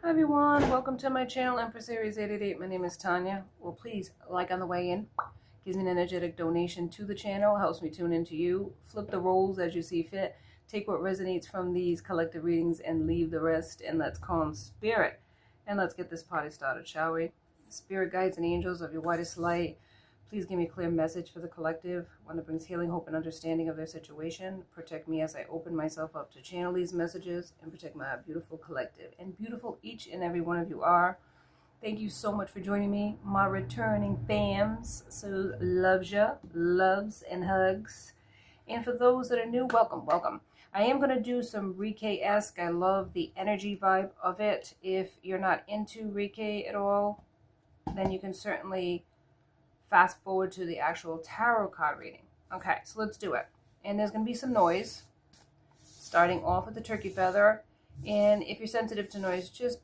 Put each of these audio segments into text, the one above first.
Hi everyone, welcome to my channel, Empress Aries 888. My name is Tanya. Well, please like on the way in. Gives me an energetic donation to the channel, helps me tune into you. Flip the roles as you see fit. Take what resonates from these collective readings and leave the rest. And let's call on spirit. And let's get this party started, shall we? Spirit guides and angels of your whitest light, please give me a clear message for the collective, one that brings healing, hope, and understanding of their situation. Protect me as I open myself up to channel these messages and protect my beautiful collective. And beautiful each and every one of you are. Thank you so much for joining me, my returning fams. So loves ya, loves and hugs. And for those that are new, welcome, welcome. I am going to do some Reiki-esque. I love the energy vibe of it. If you're not into Reiki at all, then you can certainly fast forward to the actual tarot card reading. Okay, so let's do it. And there's going to be some noise, starting off with the turkey feather. And if you're sensitive to noise, just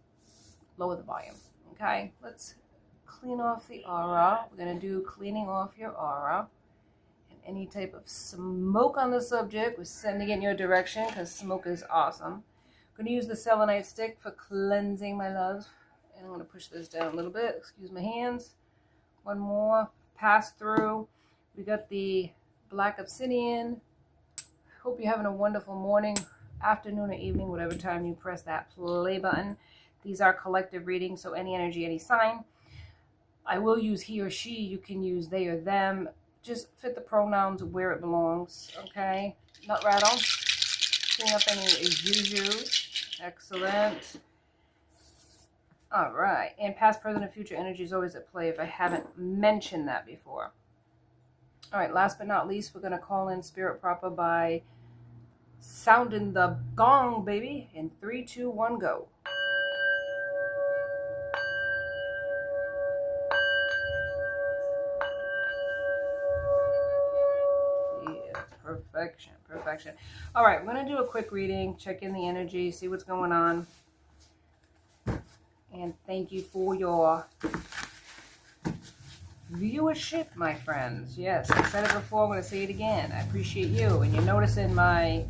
lower the volume. Okay, let's clean off the aura. We're going to do cleaning off your aura. And any type of smoke on the subject, we're sending it in your direction because smoke is awesome. I'm going to use the selenite stick for cleansing, my love. And I'm going to push this down a little bit. Excuse my hands. One more pass through. We got the black obsidian. Hope you're having a wonderful morning, afternoon, or evening, whatever time you press that play button. These are collective readings, so any energy, any sign. I will use he or she. You can use they or them. Just fit the pronouns where it belongs, okay? Nut rattle. Clean up any juju. Excellent. All right, and past, present, and future energy is always at play if I haven't mentioned that before. All right, last but not least, we're going to call in Spirit Proper by sounding the gong, baby. In 3, 2, 1, go. Yeah, perfection, perfection. All right, I'm going to do a quick reading, check in the energy, see what's going on. And thank you for your viewership, my friends. Yes, I said it before, I'm going to say it again. I appreciate you. And you're noticing my...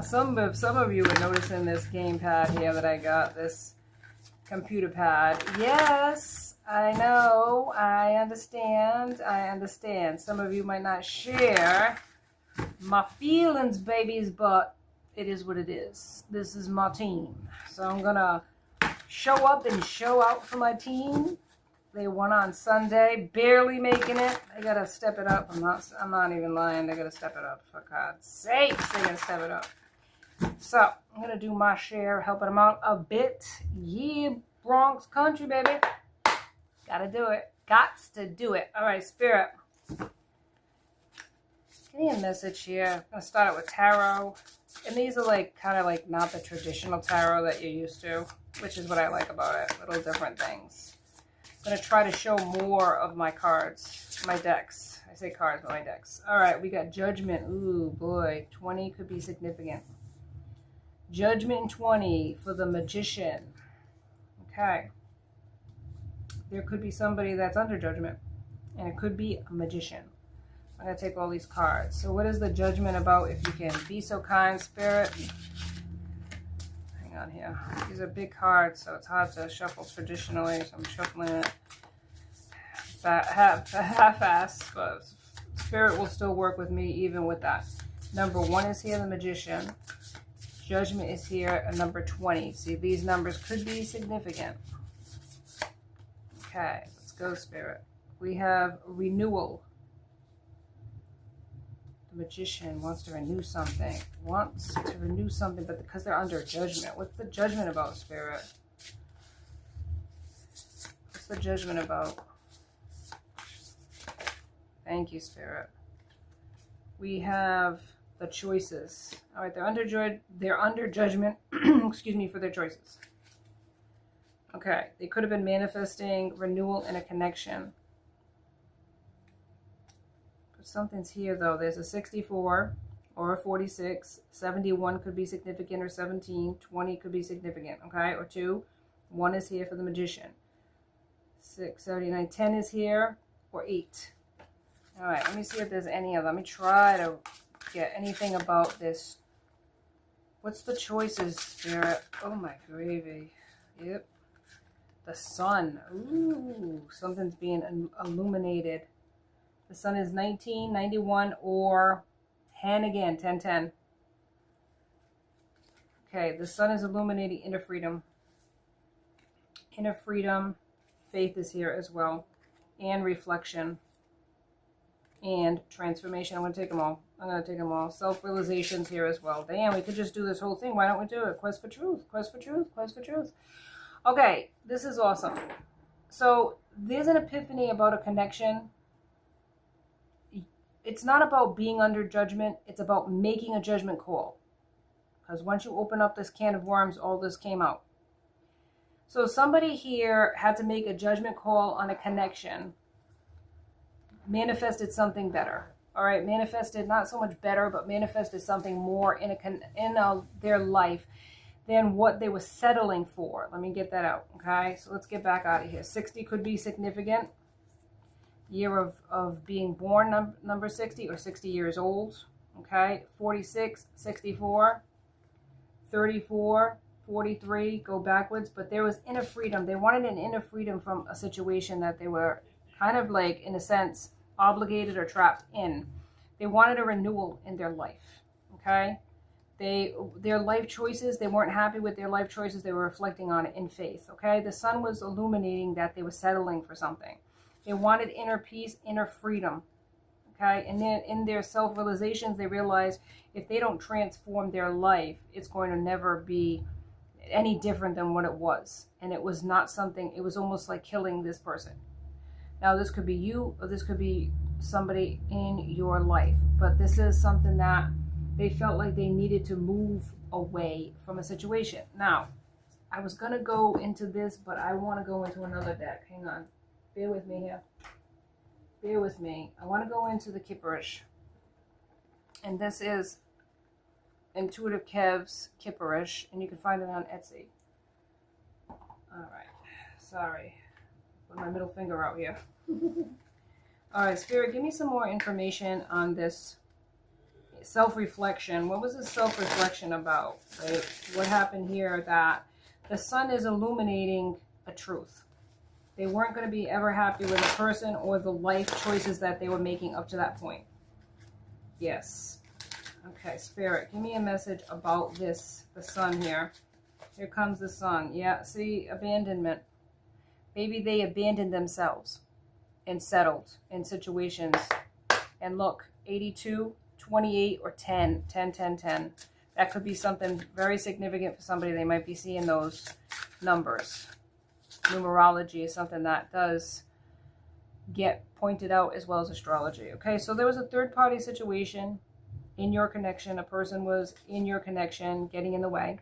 some of you are noticing this gamepad here that I got, this computer pad. Yes, I know. I understand. I understand. Some of you might not share my feelings, babies, but it is what it is. This is my team. So I'm going to show up and show out for my team. They won on Sunday, barely making it. They gotta step it up. I'm not even lying. They gotta step it up. For God's sakes, they gotta step it up. So I'm gonna do my share, helping them out a bit. Yeah, Bronx country, baby. Gotta do it. Gots to do it. All right, Spirit. Give me a message here. I'm gonna start out with tarot. And these are like kind of like not the traditional tarot that you're used to, which is what I like about it. Little different things. I'm going to try to show more of my cards, my decks. I say cards, but my decks. All right, we got Judgment. Ooh, boy. 20 could be significant. Judgment and 20 for the Magician. Okay. There could be somebody that's under judgment, and it could be a magician. I'm going to take all these cards. So what is the Judgment about, if you can be so kind, Spirit? On here. These are big cards, so it's hard to shuffle traditionally, so I'm shuffling it half-assed, but Spirit will still work with me even with that. Number 1 is here, the Magician. Judgment is here, and number 20. See, these numbers could be significant. Okay, let's go, Spirit. We have Renewal. Magician wants to renew something. But because they're under judgment. What's the judgment about, Spirit? What's the judgment about? Thank you, Spirit. We have the choices. All right, they're under judgment. Excuse me, for their choices. Okay, they could have been manifesting renewal and a connection. Something's here though. There's a 64 or a 46. 71 could be significant, or 17. 20 could be significant, okay? Or 2. 1 is here for the Magician. 6, 79. 10 is here, or 8. All right, let me see if there's any other. Let me try to get anything about this. What's the choices, Spirit? Oh my gravy. Yep. The sun. Ooh, something's being illuminated. The sun is 19, 91, or 10 again, 10, 10. Okay, the sun is illuminating inner freedom. Inner freedom. Faith is here as well. And reflection. And transformation. I'm going to take them all. Self-realizations here as well. Damn, we could just do this whole thing. Why don't we do it? Quest for truth. Quest for truth. Quest for truth. Okay, this is awesome. So there's an epiphany about a connection. It's not about being under judgment. It's about making a judgment call. Because once you open up this can of worms, all this came out. So somebody here had to make a judgment call on a connection. Manifested something better. All right, manifested not so much better, but manifested something more in their life than what they were settling for. Let me get that out, okay? So let's get back out of here. 60 could be significant. Year of being born, number 60, or 60 years old, okay? 46, 64, 34, 43, go backwards. But there was inner freedom. They wanted an inner freedom from a situation that they were kind of like, in a sense, obligated or trapped in. They wanted a renewal in their life, okay? Their life choices, they weren't happy with their life choices. They were reflecting on it in faith, okay? The sun was illuminating that they were settling for something. They wanted inner peace, inner freedom, okay? And then in their self-realizations, they realized if they don't transform their life, it's going to never be any different than what it was. And it was not something, it was almost like killing this person. Now, this could be you, or this could be somebody in your life. But this is something that they felt like they needed to move away from a situation. Now, I was going to go into this, but I want to go into another deck. Hang on. Bear with me here. Bear with me. I want to go into the Kipperish. And this is Intuitive Kev's Kipperish. And you can find it on Etsy. All right. Sorry. Put my middle finger out here. All right, Spirit, give me some more information on this self-reflection. What was this self-reflection about? Right? What happened here that the sun is illuminating a truth? They weren't going to be ever happy with a person or the life choices that they were making up to that point. Yes. Okay, Spirit, give me a message about this, the sun here. Here comes the sun. Yeah, see, abandonment. Maybe they abandoned themselves and settled in situations. And look, 82, 28, or 10, 10, 10, 10. That could be something very significant for somebody. They might be seeing those numbers. Numerology is something that does get pointed out, as well as astrology. Okay, so there was a third-party situation in your connection. A person was in your connection getting in the way.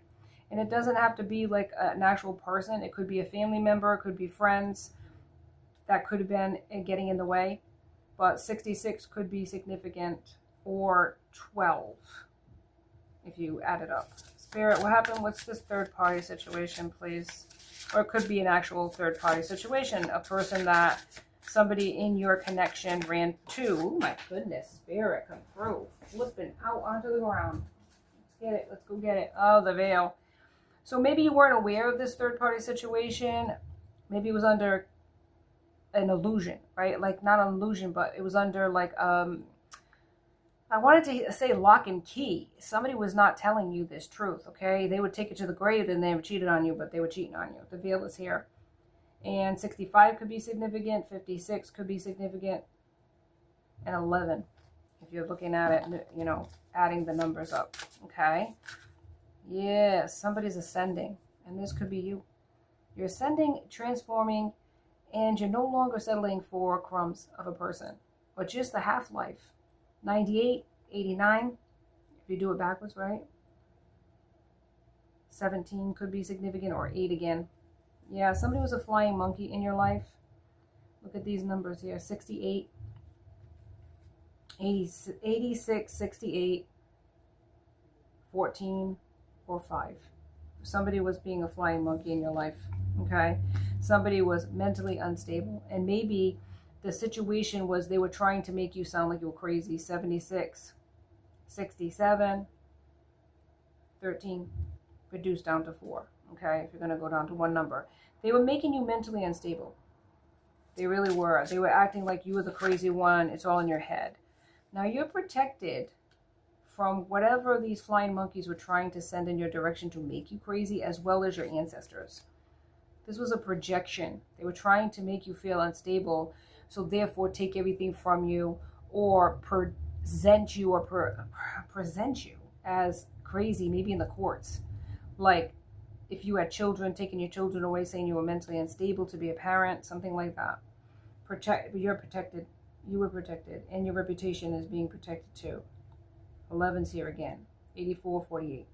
And it doesn't have to be like an actual person. It could be a family member. It could be friends that could have been getting in the way. But 66 could be significant, or 12 if you add it up. Spirit, what happened? What's this third-party situation, please? Or it could be an actual third-party situation. A person that somebody in your connection ran to. Oh, my goodness. Spirit, come through. Flipping out onto the ground. Let's get it. Let's go get it. Oh, the veil. So maybe you weren't aware of this third-party situation. Maybe it was under an illusion, right? Like, not an illusion, but it was under, like, I wanted to say lock and key. Somebody was not telling you this truth, okay? They would take it to the grave and they have cheated on you, but they were cheating on you. The veil is here. And 65 could be significant. 56 could be significant. And 11, if you're looking at it, you know, adding the numbers up, okay? Yeah, somebody's ascending, and this could be you. You're ascending, transforming, and you're no longer settling for crumbs of a person, but just the half-life. 98, 89, if you do it backwards, right? 17 could be significant, or 8 again. Yeah, somebody was a flying monkey in your life. Look at these numbers here. 68, 86, 68, 14, or 5. Somebody was being a flying monkey in your life, okay? Somebody was mentally unstable, and maybe the situation was they were trying to make you sound like you were crazy. 76, 67, 13, reduced down to 4. Okay, if you're going to go down to one number. They were making you mentally unstable. They really were. They were acting like you were the crazy one. It's all in your head. Now you're protected from whatever these flying monkeys were trying to send in your direction to make you crazy, as well as your ancestors. This was a projection. They were trying to make you feel unstable, so therefore take everything from you, or present you as crazy, maybe in the courts. Like if you had children, taking your children away, saying you were mentally unstable to be a parent, something like that. You're protected. You were protected, and your reputation is being protected too. 11's here again. 84, 48.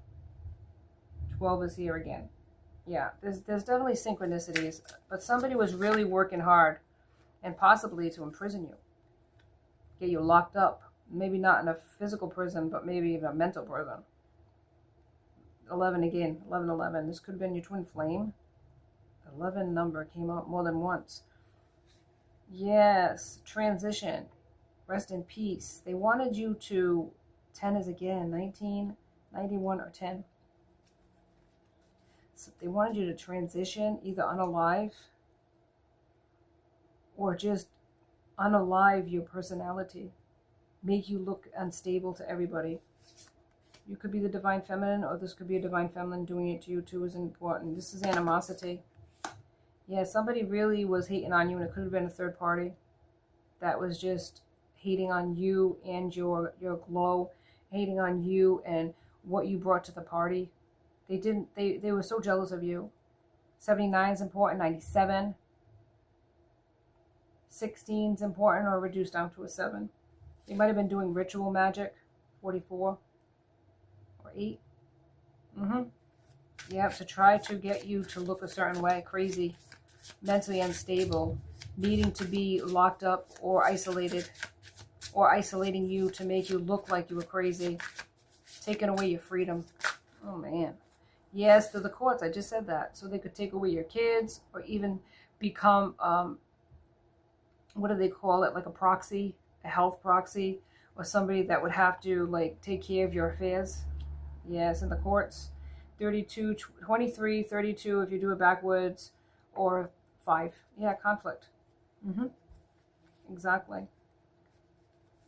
12 is here again. Yeah, there's definitely synchronicities, but somebody was really working hard, and possibly to imprison you, get you locked up. Maybe not in a physical prison, but maybe even a mental prison. 11 again. 11, 11. This could have been your twin flame. 11 number came out more than once. Yes, transition. Rest in peace. They wanted you to, 10 is again, 19, 91, or 10. So they wanted you to transition, either unalive or just unalive your personality. Make you look unstable to everybody. You could be the divine feminine, or this could be a divine feminine doing it to you too, is important. This is animosity. Yeah, somebody really was hating on you, and it could have been a third party that was just hating on you and your glow, hating on you and what you brought to the party. They were so jealous of you. 79 is important, 97. 16 is important, or reduced down to a 7. They might have been doing ritual magic, 44 or 8. Yeah, to try to get you to look a certain way, crazy, mentally unstable, needing to be locked up or isolated, or isolating you to make you look like you were crazy, taking away your freedom. Oh, man. Yes, to the courts. I just said that. So they could take away your kids, or even become, what do they call it? Like a proxy, a health proxy, or somebody that would have to like take care of your affairs. Yes, in the courts. 32, 23, 32 if you do it backwards, or 5. Yeah, conflict. Exactly.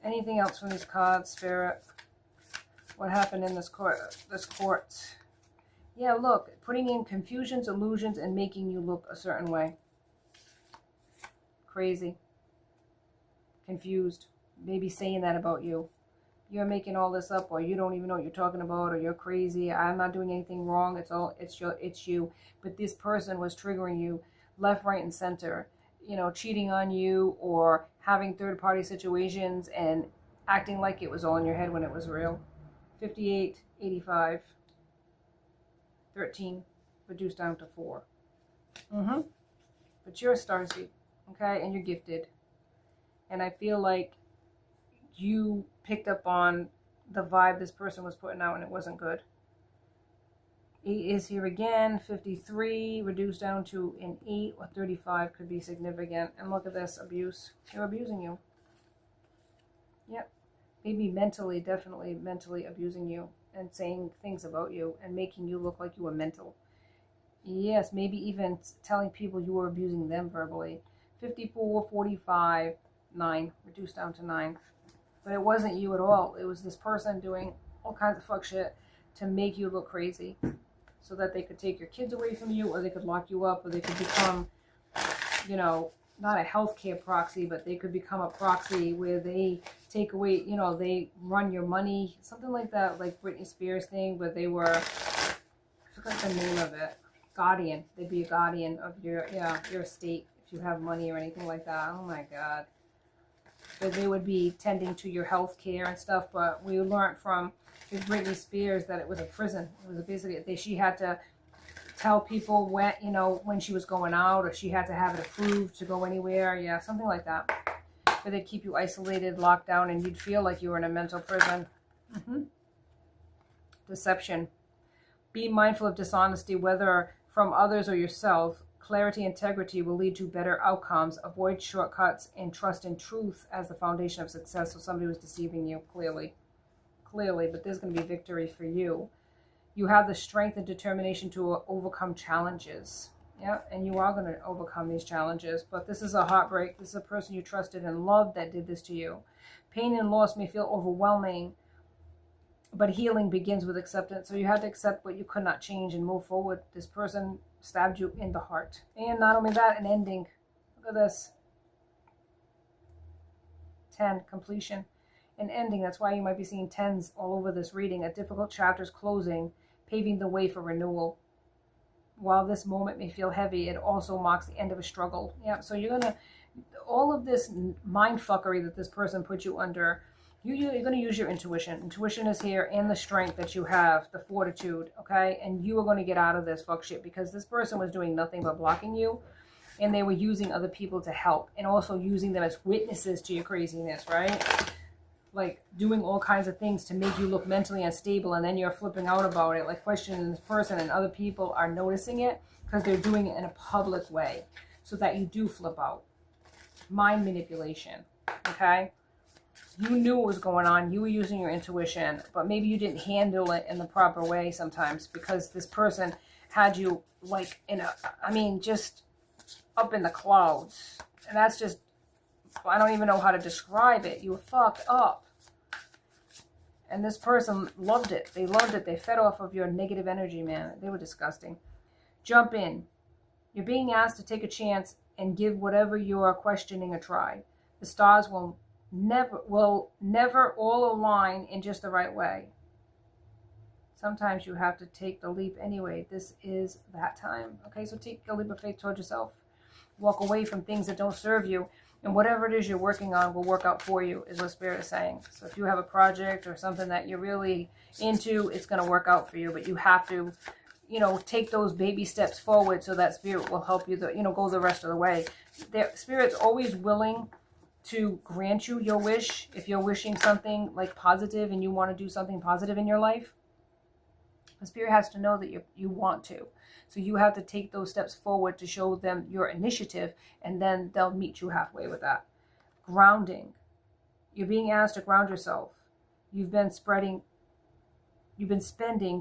Anything else from these cards, Spirit? What happened in this court? Yeah, look, putting in confusions, illusions, and making you look a certain way. Crazy. Confused. Maybe saying that about you. You're making all this up, or you don't even know what you're talking about, or you're crazy. I'm not doing anything wrong. It's you. But this person was triggering you left, right, and center. You know, cheating on you, or having third-party situations and acting like it was all in your head when it was real. 58, 85. 13, reduced down to 4. But you're a starseed, okay? And you're gifted. And I feel like you picked up on the vibe this person was putting out, and it wasn't good. 8 is here again. 53, reduced down to an 8, or 35 could be significant. And look at this, abuse. They're abusing you. Yep. Maybe mentally, definitely mentally abusing you, and saying things about you and making you look like you were mental. Yes, maybe even telling people you were abusing them verbally. 54, 45, 9, reduced down to 9. But it wasn't you at all. It was this person doing all kinds of fuck shit to make you look crazy, so that they could take your kids away from you, or they could lock you up, or they could become, you know, not a healthcare proxy, but they could become a proxy where they take away, you know, they run your money, something like that, like Britney Spears thing, where they were, I forgot the name of it, guardian. They'd be a guardian of your estate if you have money or anything like that. Oh my God. But they would be tending to your health care and stuff, but we learned from Britney Spears that it was a prison. It was basically, she had to tell people when, you know, when she was going out, or she had to have it approved to go anywhere. Yeah, something like that. But they'd keep you isolated, locked down, and you'd feel like you were in a mental prison. Deception. Be mindful of dishonesty, whether from others or yourself. Clarity, integrity will lead to better outcomes. Avoid shortcuts and trust in truth as the foundation of success. So somebody was deceiving you, clearly. But there's going to be victory for you. You have the strength and determination to overcome challenges. Yeah, and you are going to overcome these challenges. But this is a heartbreak. This is a person you trusted and loved that did this to you. Pain and loss may feel overwhelming, but healing begins with acceptance. So you have to accept what you could not change and move forward. This person stabbed you in the heart. And not only that, an ending. Look at this. 10, completion. An ending. That's why you might be seeing 10s all over this reading. A difficult chapter's closing, paving the way for renewal. While this moment may feel heavy, it also marks the end of a struggle. Yeah, so you're going to, all of this mind fuckery that this person put you under, you're going to use your intuition. Intuition is here, and the strength that you have, the fortitude, okay? And you are going to get out of this fuck shit, because this person was doing nothing but blocking you, and they were using other people to help, and also using them as witnesses to your craziness, right? Like doing all kinds of things to make you look mentally unstable, and then you're flipping out about it, like questioning this person, and other people are noticing it because they're doing it in a public way so that you do flip out. Mind manipulation, okay? You knew what was going on. You were using your intuition, but maybe you didn't handle it in the proper way sometimes, because this person had you like in a, I mean, just up in the clouds. And that's just, I don't even know how to describe it. You were fucked up. And this person loved it. They loved it. They fed off of your negative energy, man. They were disgusting. Jump in. You're being asked to take a chance and give whatever you are questioning a try. The stars will never all align in just the right way. Sometimes you have to take the leap anyway. This is that time. Okay, so take a leap of faith towards yourself. Walk away from things that don't serve you. And whatever it is you're working on will work out for you, is what Spirit is saying. So if you have a project or something that you're really into, it's going to work out for you. But you have to, take those baby steps forward so that Spirit will help you, go the rest of the way. Spirit's always willing to grant you your wish. If you're wishing something like positive and you want to do something positive in your life, the Spirit has to know that you want to. So you have to take those steps forward to show them your initiative, and then they'll meet you halfway with that. Grounding. You're being asked to ground yourself. You've been spending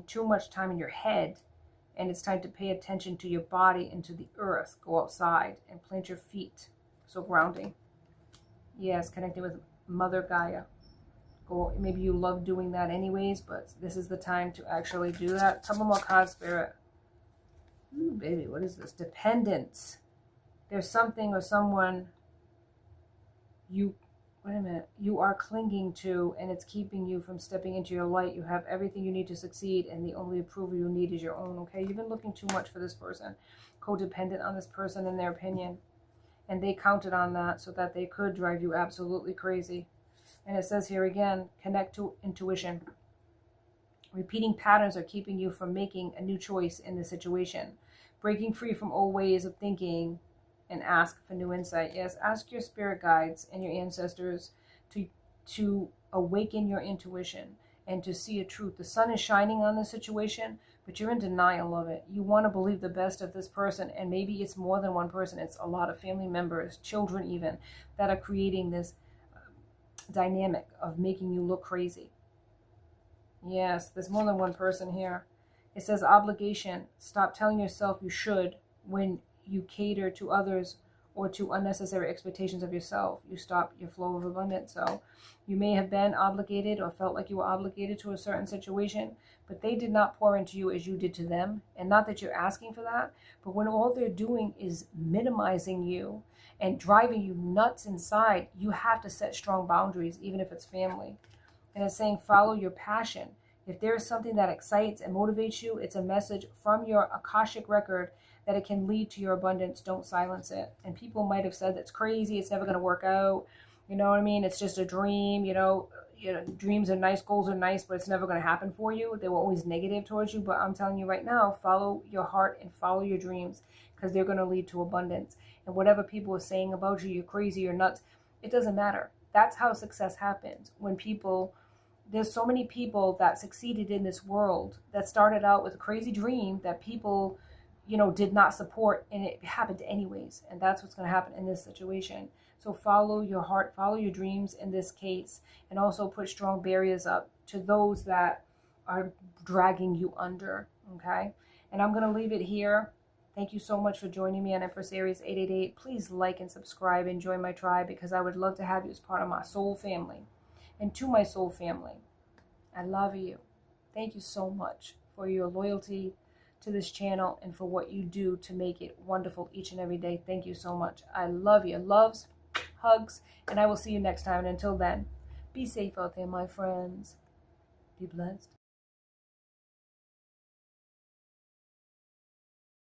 too much time in your head, and it's time to pay attention to your body and to the earth. Go outside and plant your feet. So grounding. Yes, connecting with Mother Gaia. Maybe you love doing that anyways, but this is the time to actually do that. Couple more cards, Spirit. Ooh, baby, what is this? Dependence. There's something or someone you are clinging to, and it's keeping you from stepping into your light. You have everything you need to succeed, and the only approval you need is your own, okay? You've been looking too much for this person, codependent on this person in their opinion, and they counted on that so that they could drive you absolutely crazy. And it says here again, connect to intuition. Repeating patterns are keeping you from making a new choice in the situation. Breaking free from old ways of thinking, and ask for new insight. Yes, ask your spirit guides and your ancestors to awaken your intuition and to see a truth. The sun is shining on the situation, but you're in denial of it. You want to believe the best of this person, and maybe it's more than one person. It's a lot of family members, children even, that are creating this dynamic of making you look crazy. Yes, there's more than one person here. It says obligation. Stop telling yourself you should when you cater to others or to unnecessary expectations of yourself. You stop your flow of abundance. So you may have been obligated or felt like you were obligated to a certain situation, but they did not pour into you as you did to them. And not that you're asking for that, but when all they're doing is minimizing you and driving you nuts inside, you have to set strong boundaries, even if it's family. And it's saying follow your passion. If there is something that excites and motivates you, it's a message from your Akashic record that it can lead to your abundance. Don't silence it. And people might have said that's crazy, it's never going to work out. You know what I mean? It's just a dream, dreams are nice, goals are nice, but it's never going to happen for you. They were always negative towards you, but I'm telling you right now, follow your heart and follow your dreams, because they're going to lead to abundance. And whatever people are saying about you, you're crazy, you're nuts, it doesn't matter. That's how success happens. There's so many people that succeeded in this world that started out with a crazy dream that people, did not support, and it happened anyways. And that's what's going to happen in this situation. So follow your heart, follow your dreams in this case, and also put strong barriers up to those that are dragging you under, okay? And I'm going to leave it here. Thank you so much for joining me on Empress Aries 888. Please like and subscribe and join my tribe, because I would love to have you as part of my soul family. And to my soul family, I love you. Thank you so much for your loyalty to this channel and for what you do to make it wonderful each and every day. Thank you so much. I love you. Loves, hugs, and I will see you next time. And until then, be safe out there, my friends. Be blessed.